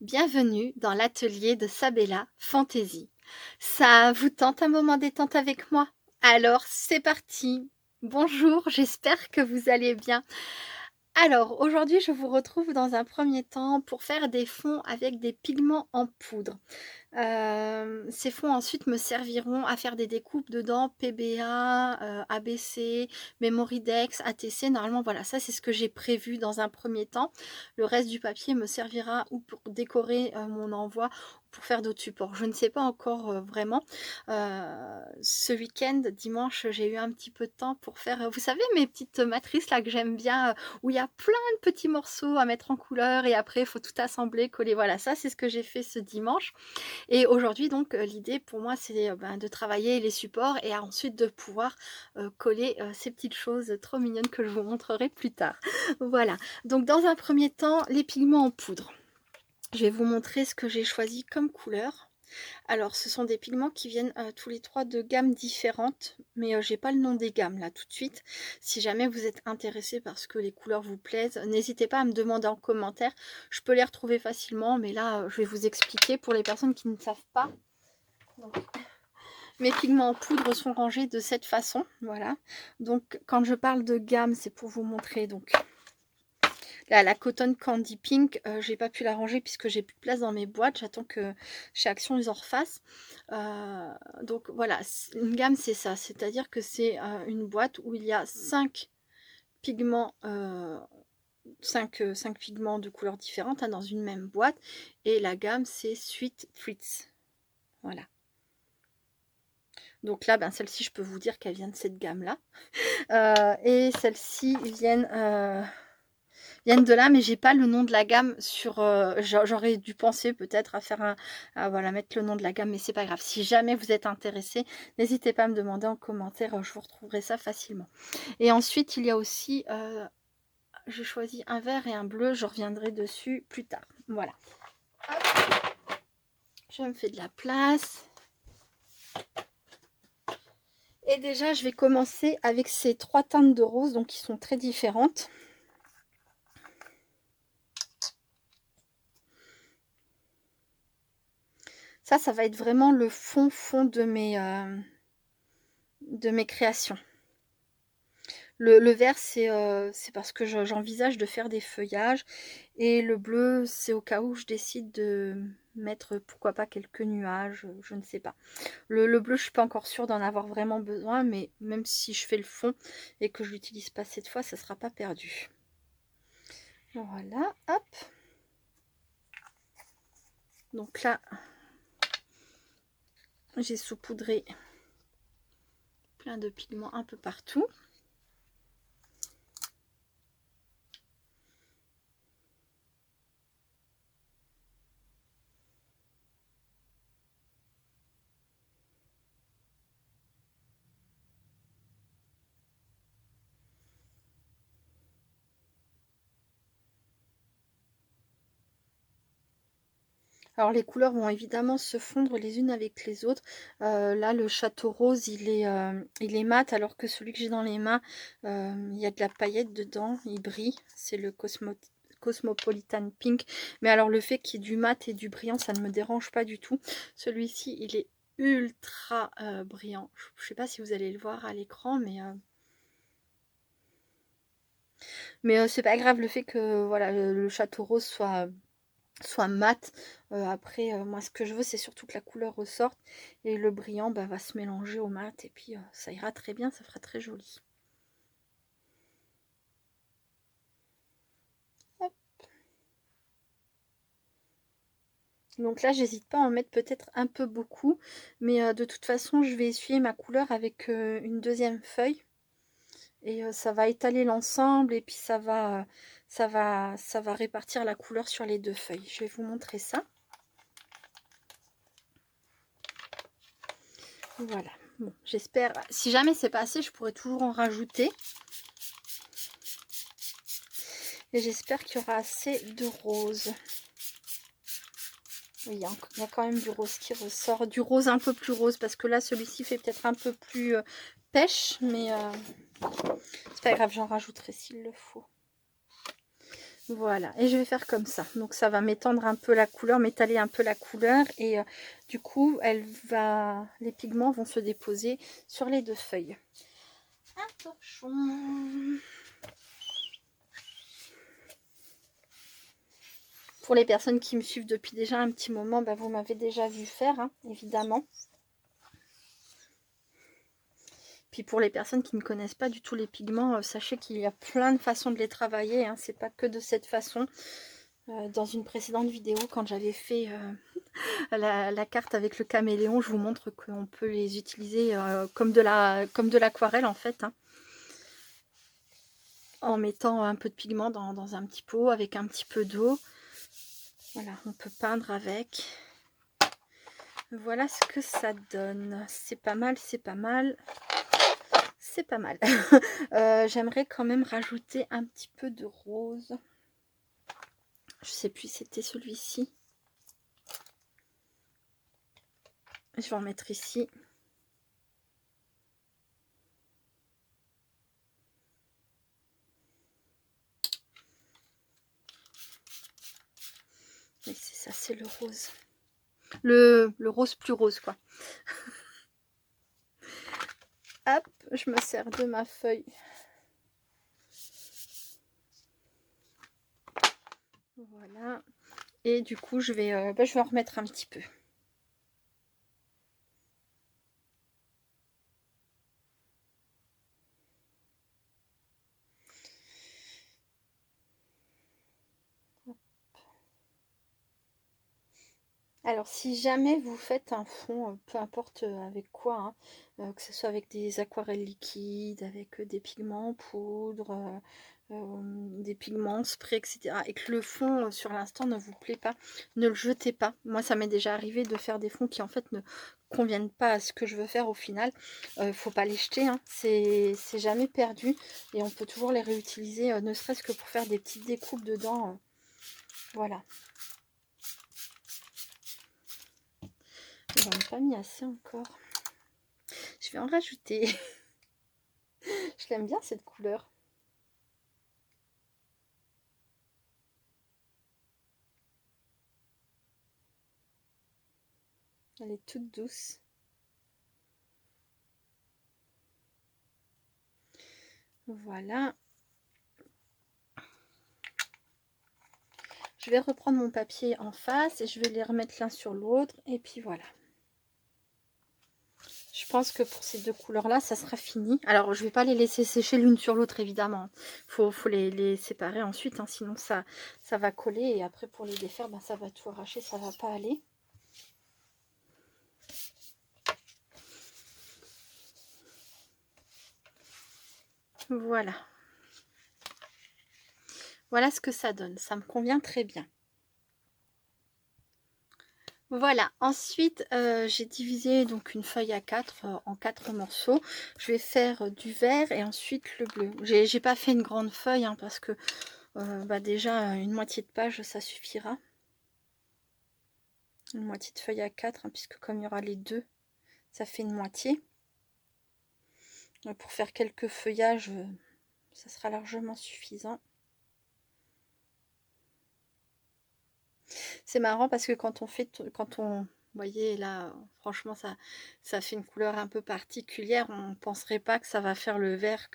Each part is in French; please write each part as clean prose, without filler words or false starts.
Bienvenue dans l'atelier de Sabella Fantasy. Ça vous tente un moment détente avec moi? Alors c'est parti! Bonjour, j'espère que vous allez bien. Alors aujourd'hui je vous retrouve dans un premier temps pour faire des fonds avec des pigments en poudre. Ces fonds ensuite me serviront à faire des découpes dedans, PBA, ABC, Memoridex, ATC. Normalement voilà, ça c'est ce que j'ai prévu dans un premier temps. Le reste du papier me servira ou pour décorer mon envoi ou pour faire d'autres supports. Je ne sais pas encore vraiment. Ce week-end, dimanche, j'ai eu un petit peu de temps pour faire, vous savez, mes petites matrices là que j'aime bien, où il y a plein de petits morceaux à mettre en couleur et après il faut tout assembler, coller. Voilà, ça c'est ce que j'ai fait ce dimanche. Et aujourd'hui donc, l'idée pour moi c'est, de travailler les supports et ensuite de pouvoir, coller, ces petites choses trop mignonnes que je vous montrerai plus tard. Voilà, donc dans un premier temps, les pigments en poudre. Je vais vous montrer ce que j'ai choisi comme couleur. Alors ce sont des pigments qui viennent, tous les 3 de gammes différentes, mais, j'ai pas le nom des gammes là tout de suite. Si jamais vous êtes intéressé parce que les couleurs vous plaisent, n'hésitez pas à me demander en commentaire. Je peux les retrouver facilement, mais là, je vais vous expliquer pour les personnes qui ne savent pas. Donc, mes pigments en poudre sont rangés de cette façon, voilà. Donc quand je parle de gamme, c'est pour vous montrer donc la Cotton Candy Pink, j'ai pas pu la ranger puisque j'ai plus de place dans mes boîtes. J'attends que chez Action ils en refassent. Donc voilà, une gamme c'est ça, c'est-à-dire que c'est une boîte où il y a 5 pigments, 5 pigments de couleurs différentes, hein, dans une même boîte. Et la gamme c'est Sweet Treats. Voilà. Donc là, celle-ci, je peux vous dire qu'elle vient de cette gamme-là. Et celles-ci viennent de là, mais j'ai pas le nom de la gamme sur. J'aurais dû penser peut-être à faire voilà, mettre le nom de la gamme, mais c'est pas grave. Si jamais vous êtes intéressé, n'hésitez pas à me demander en commentaire, je vous retrouverai ça facilement. Et ensuite, il y a aussi, j'ai choisi un vert et un bleu, je reviendrai dessus plus tard. Voilà. Hop. Je me fais de la place. Et déjà, je vais commencer avec ces 3 teintes de rose, donc qui sont très différentes. Ça va être vraiment le fond de mes créations. Le vert, c'est parce que j'envisage de faire des feuillages. Et le bleu, c'est au cas où je décide de mettre, pourquoi pas, quelques nuages, je ne sais pas. Le bleu, je suis pas encore sûre d'en avoir vraiment besoin, mais même si je fais le fond et que je l'utilise pas cette fois, ça sera pas perdu. Voilà, hop. Donc là, j'ai saupoudré plein de pigments un peu partout. Alors les couleurs vont évidemment se fondre les unes avec les autres. Là le château rose il est mat, alors que celui que j'ai dans les mains, il y a de la paillette dedans, il brille. C'est le Cosmopolitan Pink. Mais alors le fait qu'il y ait du mat et du brillant, ça ne me dérange pas du tout. Celui-ci il est ultra brillant. Je ne sais pas si vous allez le voir à l'écran, mais c'est pas grave, le fait que voilà, le château rose soit mat. Après, moi ce que je veux, c'est surtout que la couleur ressorte et le brillant va se mélanger au mat, et puis ça ira très bien, ça fera très joli. Hop. Donc là, j'hésite pas à en mettre peut-être un peu beaucoup, mais de toute façon, je vais essuyer ma couleur avec une deuxième feuille, et ça va étaler l'ensemble, et puis ça va répartir la couleur sur les 2 feuilles. Je vais vous montrer ça. Voilà. Bon, j'espère. Si jamais c'est pas assez, je pourrais toujours en rajouter. Et j'espère qu'il y aura assez de rose. Oui, il y a quand même du rose qui ressort. Du rose un peu plus rose, parce que là, celui-ci fait peut-être un peu plus pêche, mais c'est pas grave, j'en rajouterai s'il le faut. Voilà, et je vais faire comme ça. Donc ça va m'étendre un peu la couleur, m'étaler un peu la couleur. Et du coup, les pigments vont se déposer sur les 2 feuilles. Attention. Pour les personnes qui me suivent depuis déjà un petit moment, vous m'avez déjà vu faire, hein, évidemment. Puis pour les personnes qui ne connaissent pas du tout les pigments, sachez qu'il y a plein de façons de les travailler, hein, c'est pas que de cette façon. Dans une précédente vidéo, quand j'avais fait la carte avec le caméléon, je vous montre qu'on peut les utiliser comme de l'aquarelle en fait, hein, en mettant un peu de pigment dans un petit pot avec un petit peu d'eau. Voilà, on peut peindre avec. Voilà ce que ça donne. C'est pas mal, c'est pas mal. C'est pas mal. J'aimerais quand même rajouter un petit peu de rose. Je sais plus si c'était celui-ci. Je vais en mettre ici. Oui, c'est ça, c'est le rose. Le rose plus rose, quoi. Hop, je me sers de ma feuille. Voilà. Et du coup, je vais en remettre un petit peu. Alors, si jamais vous faites un fond, peu importe avec quoi, hein, que ce soit avec des aquarelles liquides, avec des pigments en poudre, des pigments en spray, etc., et que le fond sur l'instant ne vous plaît pas, ne le jetez pas. Moi, ça m'est déjà arrivé de faire des fonds qui en fait ne conviennent pas à ce que je veux faire au final. Faut pas les jeter, hein. C'est jamais perdu, et on peut toujours les réutiliser, ne serait-ce que pour faire des petites découpes dedans. Voilà. J'en ai pas mis assez encore. Je vais en rajouter. Je l'aime bien cette couleur. Elle est toute douce. Voilà. Je vais reprendre mon papier en face et je vais les remettre l'un sur l'autre. Et puis voilà. Je pense que pour ces 2 couleurs-là, ça sera fini. Alors, je ne vais pas les laisser sécher l'une sur l'autre, évidemment. Faut les séparer ensuite, hein, sinon ça va coller. Et après, pour les défaire, ça va tout arracher, ça va pas aller. Voilà. Voilà ce que ça donne. Ça me convient très bien. Voilà, ensuite j'ai divisé donc une feuille à 4 en 4 morceaux. Je vais faire du vert et ensuite le bleu. J'ai pas fait une grande feuille, hein, parce que déjà une moitié de page ça suffira. Une moitié de feuille à 4, hein, puisque comme il y aura les deux, ça fait une moitié. Pour faire quelques feuillages, ça sera largement suffisant. C'est marrant parce que quand on vous voyez là, franchement ça fait une couleur un peu particulière. On ne penserait pas que ça va faire le vert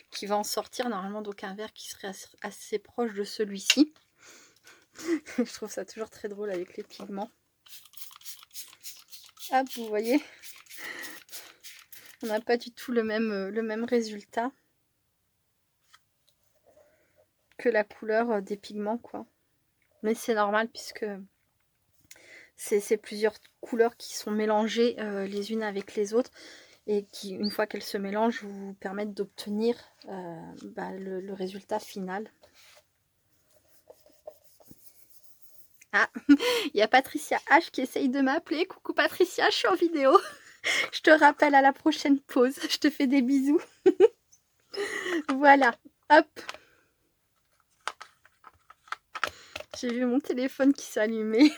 qui va en sortir normalement, donc un vert qui serait assez proche de celui-ci. Je trouve ça toujours très drôle avec les pigments. Hop, vous voyez, on n'a pas du tout le même résultat que la couleur des pigments, quoi. Mais c'est normal puisque c'est plusieurs couleurs qui sont mélangées les unes avec les autres et qui, une fois qu'elles se mélangent, vous permettent d'obtenir le résultat final. Ah, il y a Patricia H qui essaye de m'appeler. Coucou Patricia, je suis en vidéo. Je te rappelle à la prochaine pause. Je te fais des bisous. Voilà, hop. J'ai vu mon téléphone qui s'allumait.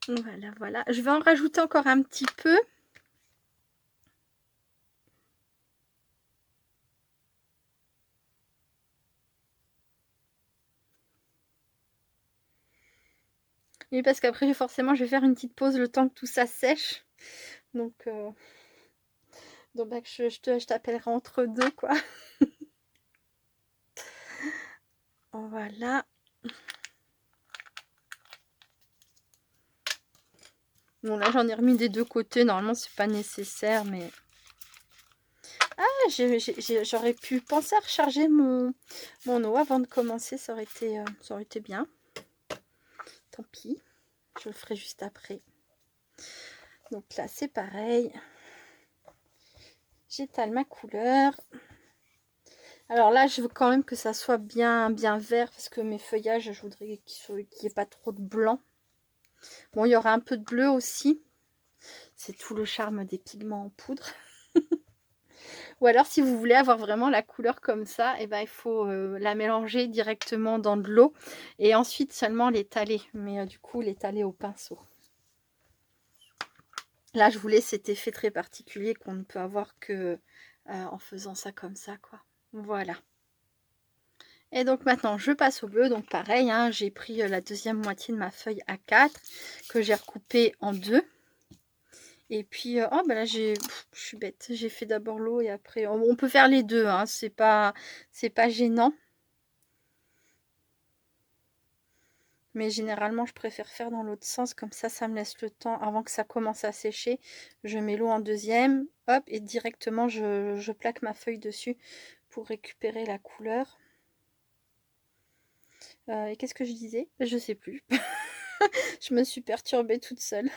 Voilà, voilà. Je vais en rajouter encore un petit peu. Oui, parce qu'après, forcément, je vais faire une petite pause le temps que tout ça sèche. Donc bah, je t'appellerai entre deux, quoi. Voilà. Bon, là, j'en ai remis des deux côtés. Normalement, c'est pas nécessaire, mais... Ah, j'aurais pu penser à recharger mon eau avant de commencer. Ça aurait été bien. Tant pis. Je le ferai juste après. Donc là, c'est pareil. J'étale ma couleur. Alors là, je veux quand même que ça soit bien vert parce que mes feuillages, je voudrais qu'il n'y ait pas trop de blanc. Bon, il y aura un peu de bleu aussi. C'est tout le charme des pigments en poudre. Ou alors, si vous voulez avoir vraiment la couleur comme ça, eh ben, il faut la mélanger directement dans de l'eau et ensuite seulement l'étaler. Mais du coup, l'étaler au pinceau. Là, je voulais cet effet très particulier qu'on ne peut avoir que en faisant ça comme ça, quoi. Voilà. Et donc maintenant, je passe au bleu. Donc pareil, hein, j'ai pris la deuxième moitié de ma feuille A4 que j'ai recoupée en deux. Et puis, oh ben là, je suis bête. J'ai fait d'abord l'eau et après... On peut faire les deux, hein, c'est pas gênant. Mais généralement, je préfère faire dans l'autre sens. Comme ça me laisse le temps, avant que ça commence à sécher. Je mets l'eau en deuxième. Hop, et directement, je plaque ma feuille dessus pour récupérer la couleur. Et qu'est-ce que je disais? Je sais plus. Je me suis perturbée toute seule.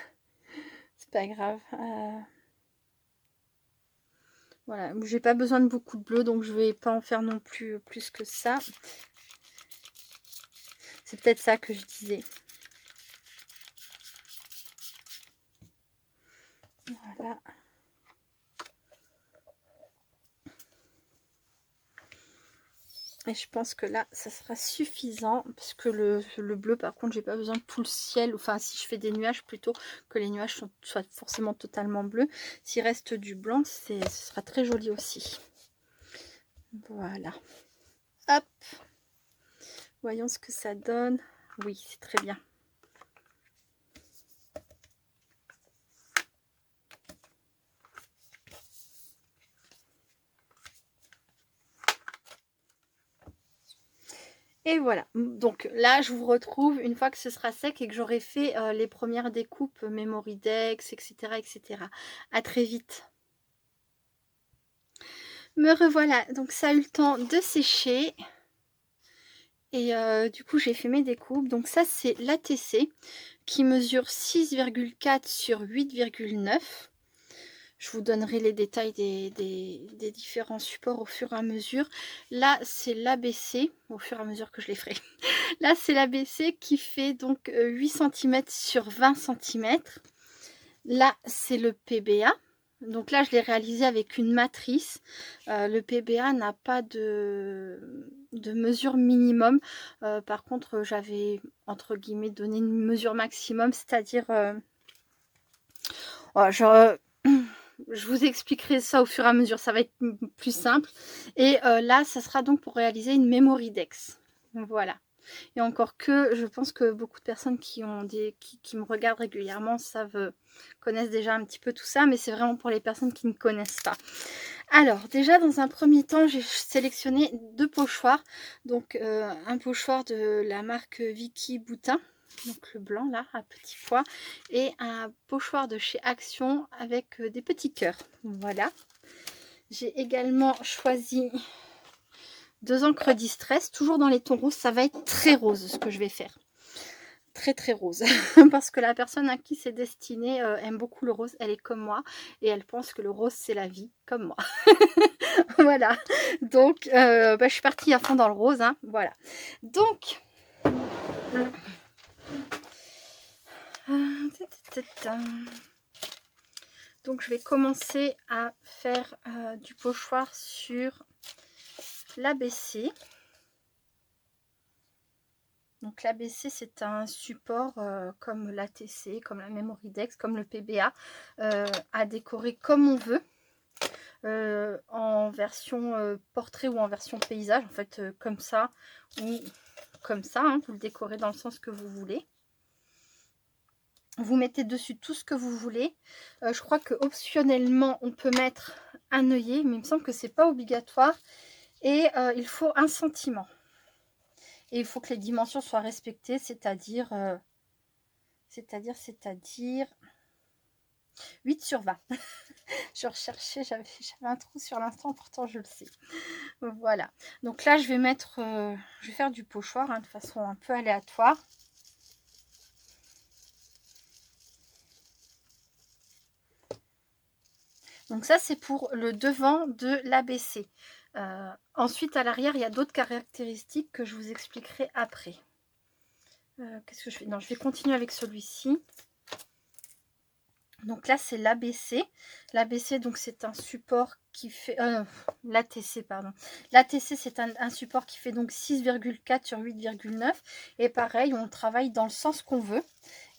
C'est pas grave. Voilà, j'ai pas besoin de beaucoup de bleu, donc je vais pas en faire non plus plus que ça. C'est peut-être ça que je disais. Voilà. Et je pense que là, ça sera suffisant. Parce que le bleu, par contre, j'ai pas besoin de tout le ciel. Enfin, si je fais des nuages, plutôt que les nuages soient forcément totalement bleus. S'il reste du blanc, ce sera très joli aussi. Voilà. Hop. Voyons ce que ça donne. Oui, c'est très bien. Et voilà, donc là je vous retrouve une fois que ce sera sec et que j'aurai fait les premières découpes Memory-Dex, etc., etc. À très vite. Me revoilà, donc ça a eu le temps de sécher. Et du coup j'ai fait mes découpes. Donc ça c'est l'ATC qui mesure 6,4 sur 8,9. Je vous donnerai les détails des différents supports au fur et à mesure. Là, c'est l'ABC, au fur et à mesure que je les ferai. Là, c'est l'ABC qui fait donc 8 cm sur 20 cm. Là, c'est le PBA. Donc là, je l'ai réalisé avec une matrice. Le PBA n'a pas de mesure minimum. Par contre, j'avais, entre guillemets, donné une mesure maximum, c'est-à-dire... je vous expliquerai ça au fur et à mesure, ça va être plus simple. Et là, ça sera donc pour réaliser une Memory-Dex. Voilà. Et encore que, je pense que beaucoup de personnes qui me regardent régulièrement connaissent déjà un petit peu tout ça, mais c'est vraiment pour les personnes qui ne connaissent pas. Alors, déjà, dans un premier temps, j'ai sélectionné deux pochoirs. Donc, un pochoir de la marque Vicky Boutin, donc le blanc là, à petits pois, et un pochoir de chez Action avec des petits cœurs. Voilà. J'ai également choisi deux encres Distress, toujours dans les tons roses. Ça va être très rose ce que je vais faire. Très très rose. Parce que la personne à qui c'est destiné aime beaucoup le rose. Elle est comme moi. Et elle pense que le rose c'est la vie, comme moi. Voilà. Donc, je suis partie à fond dans le rose. Hein. Voilà. Donc... Donc, je vais commencer à faire du pochoir sur l'ABC. Donc l'ABC c'est un support comme l'ATC, comme la Memory-Dex, comme le PBA, à décorer comme on veut, en version portrait ou en version paysage, en fait comme ça ou comme ça, hein, vous le décorez dans le sens que vous voulez. Vous mettez dessus tout ce que vous voulez. Je crois que optionnellement, on peut mettre un œillet, mais il me semble que c'est pas obligatoire. Et il faut un sentiment. Et il faut que les dimensions soient respectées, c'est-à-dire 8 sur 20. Je recherchais, j'avais un trou sur l'instant, pourtant je le sais. Voilà. Donc là, je vais faire du pochoir hein, de façon un peu aléatoire. Donc ça, c'est pour le devant de l'ABC. Ensuite, à l'arrière, il y a d'autres caractéristiques que je vous expliquerai après. Qu'est-ce que je fais? Non, je vais continuer avec celui-ci. Donc là, c'est l'ABC. L'ABC, donc c'est un support qui fait... l'ATC, pardon. L'ATC, c'est un support qui fait donc 6,4 sur 8,9. Et pareil, on travaille dans le sens qu'on veut.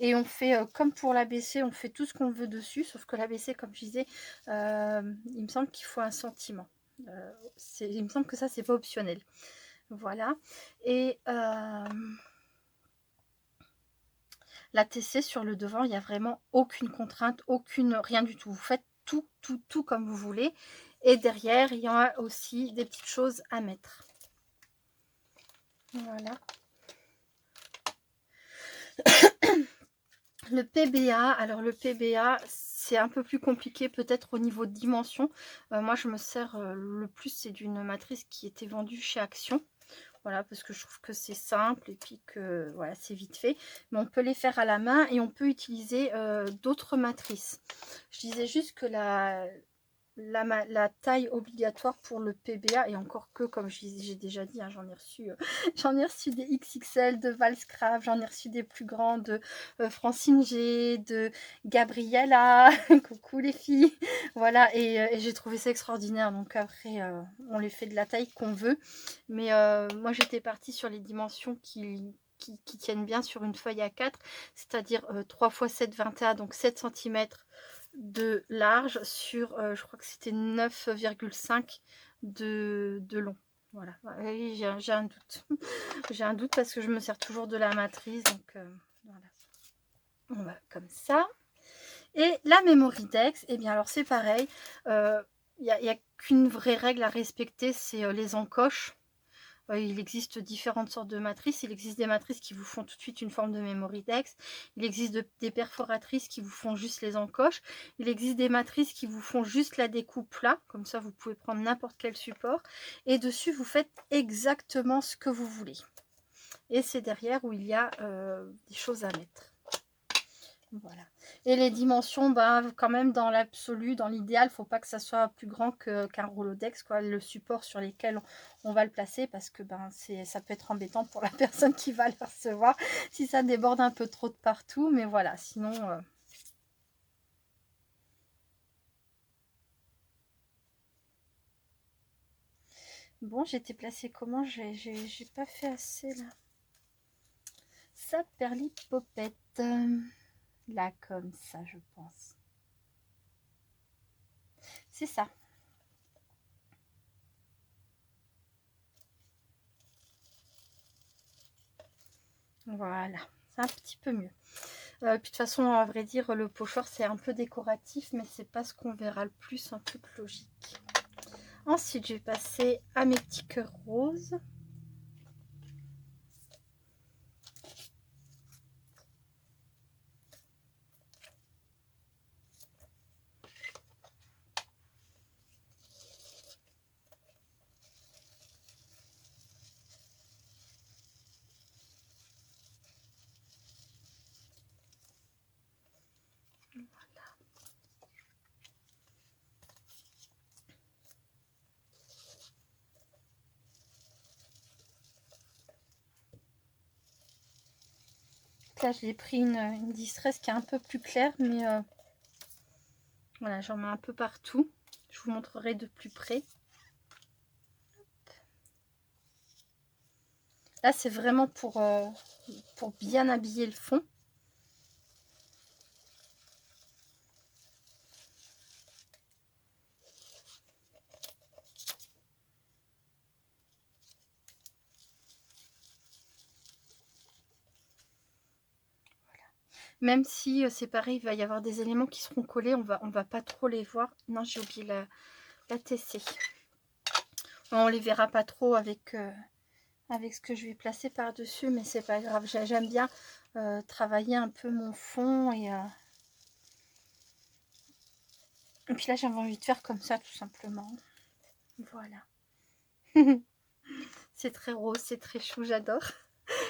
Et on fait, comme pour l'ABC, on fait tout ce qu'on veut dessus. Sauf que l'ABC, comme je disais, il me semble qu'il faut un sentiment. Il me semble que ça, c'est pas optionnel. Voilà. Et... l'ATC sur le devant, il n'y a vraiment aucune contrainte, rien du tout. Vous faites tout comme vous voulez. Et derrière, il y a aussi des petites choses à mettre. Voilà. Le PBA, alors le PBA, c'est un peu plus compliqué peut-être au niveau de dimension. Moi, je me sers le plus, c'est d'une matrice qui était vendue chez Action. Voilà, parce que je trouve que c'est simple et puis que voilà, c'est vite fait. Mais on peut les faire à la main et on peut utiliser d'autres matrices. Je disais juste que la taille obligatoire pour le PBA, et encore que, comme j'ai déjà dit, hein, j'en ai reçu des XXL de Valscraft, j'en ai reçu des plus grands de Francine G, de Gabriella, coucou les filles, voilà, et j'ai trouvé ça extraordinaire. Donc après, on les fait de la taille qu'on veut, mais moi j'étais partie sur les dimensions qui tiennent bien sur une feuille A4, c'est-à-dire 3 x 7, 21, donc 7 cm de large sur, je crois que c'était 9,5 de long. Voilà, oui, j'ai un doute. J'ai un doute parce que je me sers toujours de la matrice. Donc voilà. On va comme ça. Et la Memorydex, et bien alors c'est pareil. Il n'y a qu'une vraie règle à respecter, c'est les encoches. Il existe différentes sortes de matrices. Il existe des matrices qui vous font tout de suite une forme de Memorydex. Il existe des perforatrices qui vous font juste les encoches. Il existe des matrices qui vous font juste la découpe là. Comme ça, vous pouvez prendre n'importe quel support. Et dessus, vous faites exactement ce que vous voulez. Et c'est derrière où il y a des choses à mettre. Voilà. Et les dimensions, bah, quand même dans l'absolu, dans l'idéal, il ne faut pas que ça soit plus grand qu'un Rolodex, quoi, le support sur lequel on va le placer, parce que ben, ça peut être embêtant pour la personne qui va le recevoir si ça déborde un peu trop de partout. Mais voilà, sinon... Bon, j'étais placée comment? J'ai pas fait assez là. Ça perlipopette. Là, comme ça, je pense. C'est ça. Voilà, c'est un petit peu mieux. Puis de toute façon, à vrai dire, le pochoir, c'est un peu décoratif, mais c'est pas ce qu'on verra le plus, un truc logique. Ensuite, je vais passer à mes petits cœurs roses. Là, j'ai pris une distress qui est un peu plus claire, mais voilà, j'en mets un peu partout. Je vous montrerai de plus près. Là, c'est vraiment pour bien habiller le fond. Même si c'est pareil, il va y avoir des éléments qui seront collés, on va pas trop les voir. Non, j'ai oublié la TC. On les verra pas trop avec, avec ce que je vais placer par-dessus, mais c'est pas grave. J'aime bien travailler un peu mon fond et puis là j'avais envie de faire comme ça tout simplement. Voilà. C'est très rose, c'est très chou, j'adore.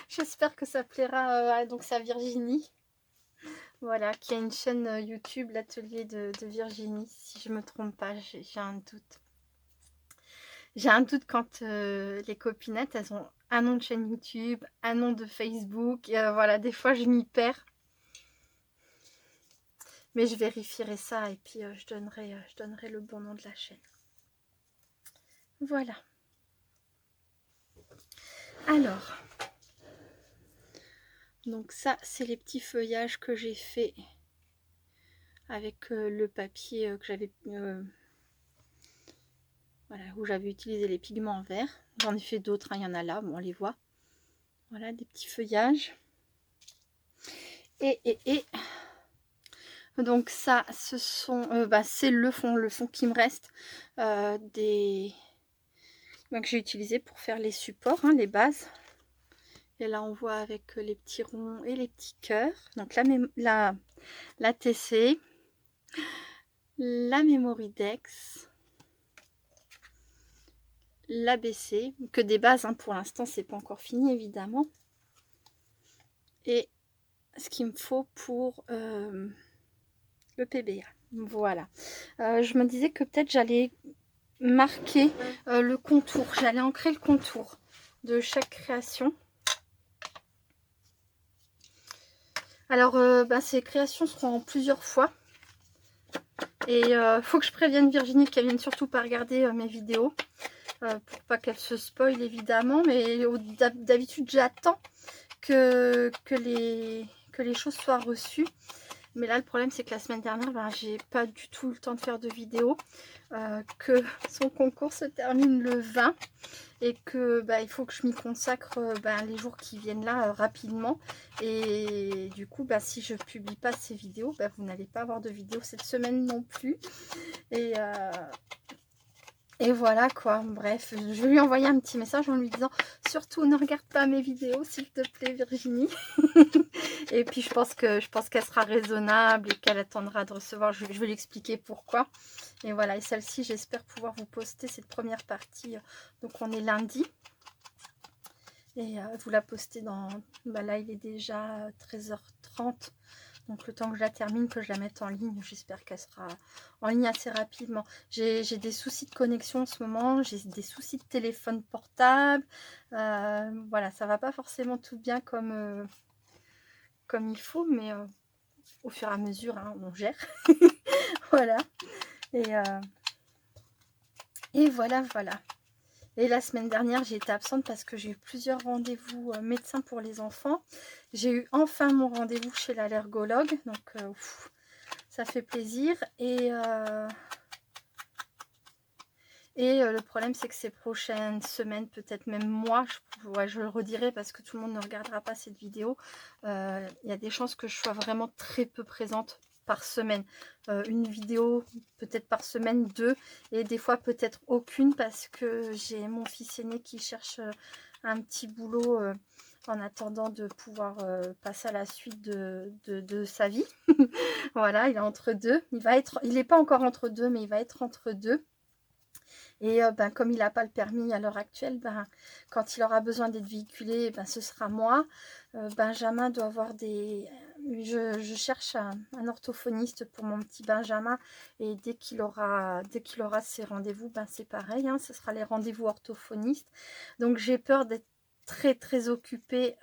J'espère que ça plaira à donc sa Virginie. Voilà, qui a une chaîne YouTube, l'atelier de Virginie, si je me trompe pas, j'ai un doute. J'ai un doute quand les copinettes, elles ont un nom de chaîne YouTube, un nom de Facebook, voilà, des fois je m'y perds. Mais je vérifierai ça et puis je donnerai le bon nom de la chaîne. Voilà. Alors, donc ça, c'est les petits feuillages que j'ai fait avec le papier que j'avais... voilà, où j'avais utilisé les pigments verts. J'en ai fait d'autres, hein, il y en a là, bon, on les voit. Voilà, des petits feuillages. Et donc ça, ce sont... c'est le fond qui me reste que j'ai utilisé pour faire les supports, hein, les bases. Et là, on voit avec les petits ronds et les petits cœurs. Donc la TC, la Memoridex, l'ABC, que des bases, hein, pour l'instant, c'est pas encore fini, évidemment. Et ce qu'il me faut pour le PBA. Voilà. Je me disais que peut-être j'allais marquer le contour. J'allais ancrer le contour de chaque création. Alors, ces créations seront en plusieurs fois. Et faut que je prévienne Virginie qu'elle vienne surtout pas regarder mes vidéos. Pour pas qu'elle se spoil évidemment. Mais d'habitude, j'attends que les choses soient reçues. Mais là, le problème, c'est que la semaine dernière, j'ai pas du tout eu le temps de faire de vidéo. Que son concours se termine le 20. Et que il faut que je m'y consacre les jours qui viennent là rapidement. Et du coup, si je publie pas ces vidéos, vous n'allez pas avoir de vidéo cette semaine non plus. Et voilà quoi, bref, je vais lui envoyer un petit message en lui disant surtout ne regarde pas mes vidéos s'il te plaît Virginie. Et puis je pense qu'elle sera raisonnable et qu'elle attendra de recevoir, je vais lui expliquer pourquoi. Et voilà, et celle-ci j'espère pouvoir vous poster cette première partie, donc on est lundi. Et vous la postez dans, là il est déjà 13h30. Donc le temps que je la termine, que je la mette en ligne, j'espère qu'elle sera en ligne assez rapidement. J'ai des soucis de connexion en ce moment, j'ai des soucis de téléphone portable. Voilà, ça va pas forcément tout bien comme il faut, mais au fur et à mesure, hein, on gère. Voilà. Et voilà. Et la semaine dernière, j'ai été absente parce que j'ai eu plusieurs rendez-vous médecins pour les enfants. J'ai eu enfin mon rendez-vous chez l'allergologue. Donc, ça fait plaisir. Et le problème, c'est que ces prochaines semaines, peut-être même mois, je le redirai parce que tout le monde ne regardera pas cette vidéo. Il y a des chances que je sois vraiment très peu présente par semaine. Une vidéo peut-être par semaine, 2, et des fois peut-être aucune parce que j'ai mon fils aîné qui cherche un petit boulot en attendant de pouvoir passer à la suite de sa vie. Voilà, il est entre deux. Il n'est pas encore entre deux, mais il va être entre deux. Et comme il n'a pas le permis à l'heure actuelle, quand il aura besoin d'être véhiculé, ce sera moi. Benjamin doit avoir des... Je cherche un orthophoniste pour mon petit Benjamin. Et dès qu'il aura ses rendez-vous, c'est pareil. Hein, ce sera les rendez-vous orthophonistes. Donc j'ai peur d'être très très occupée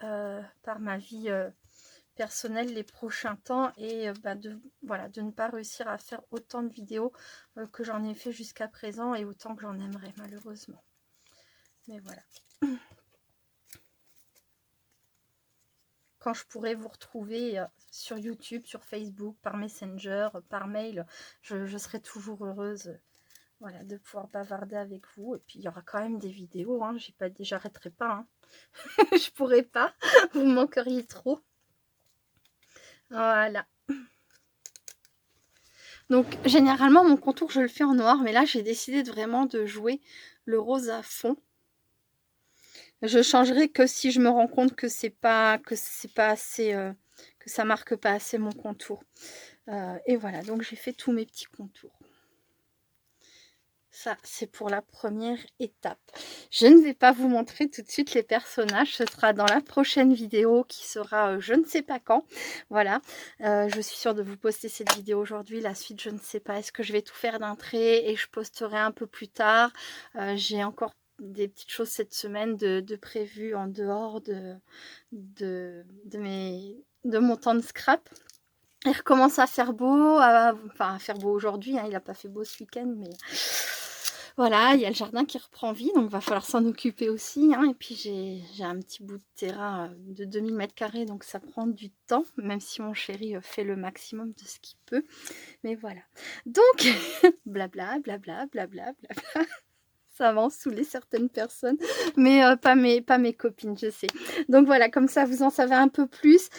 par ma vie personnel les prochains temps et de ne pas réussir à faire autant de vidéos que j'en ai fait jusqu'à présent et autant que j'en aimerais malheureusement. Mais voilà. Quand je pourrai vous retrouver sur YouTube, sur Facebook, par Messenger, par mail, je serai toujours heureuse voilà, de pouvoir bavarder avec vous. Et puis il y aura quand même des vidéos, hein, j'arrêterai pas. Hein. Je pourrai pas, vous me manqueriez trop. Voilà. Donc généralement mon contour je le fais en noir, mais là j'ai décidé vraiment de jouer le rose à fond. Je changerai que si je me rends compte que c'est pas assez, que ça marque pas assez mon contour. Et voilà, donc j'ai fait tous mes petits contours. Ça, c'est pour la première étape. Je ne vais pas vous montrer tout de suite les personnages. Ce sera dans la prochaine vidéo qui sera je ne sais pas quand. Voilà. Je suis sûre de vous poster cette vidéo aujourd'hui. La suite, je ne sais pas. Est-ce que je vais tout faire d'un trait et je posterai un peu plus tard. J'ai encore des petites choses cette semaine de prévues en dehors de mon temps de scrap. Il recommence à faire beau, enfin à faire beau aujourd'hui, hein, il n'a pas fait beau ce week-end, mais voilà, il y a le jardin qui reprend vie, donc il va falloir s'en occuper aussi, hein. Et puis j'ai un petit bout de terrain de 2000 m², donc ça prend du temps, même si mon chéri fait le maximum de ce qu'il peut. Mais voilà, donc blabla, blabla, blabla, blabla. Ça va en saouler certaines personnes, mais pas mes copines, je sais. Donc voilà, comme ça vous en savez un peu plus.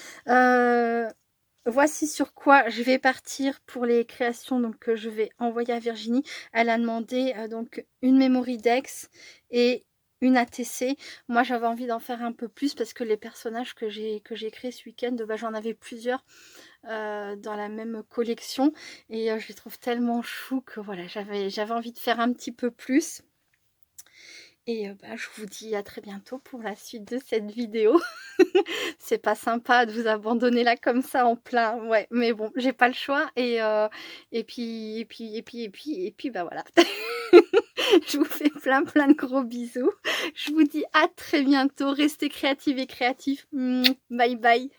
Voici sur quoi je vais partir pour les créations donc, que je vais envoyer à Virginie. Elle a demandé donc une Memory Dex et une ATC. Moi j'avais envie d'en faire un peu plus parce que les personnages que j'ai créés ce week-end, bah, j'en avais plusieurs dans la même collection et je les trouve tellement chou que voilà, j'avais envie de faire un petit peu plus. Et bah, je vous dis à très bientôt pour la suite de cette vidéo. C'est pas sympa de vous abandonner là comme ça en plein. Ouais, mais bon, j'ai pas le choix. Et puis, bah voilà. Je vous fais plein de gros bisous. Je vous dis à très bientôt. Restez créatives et créatifs. Bye bye.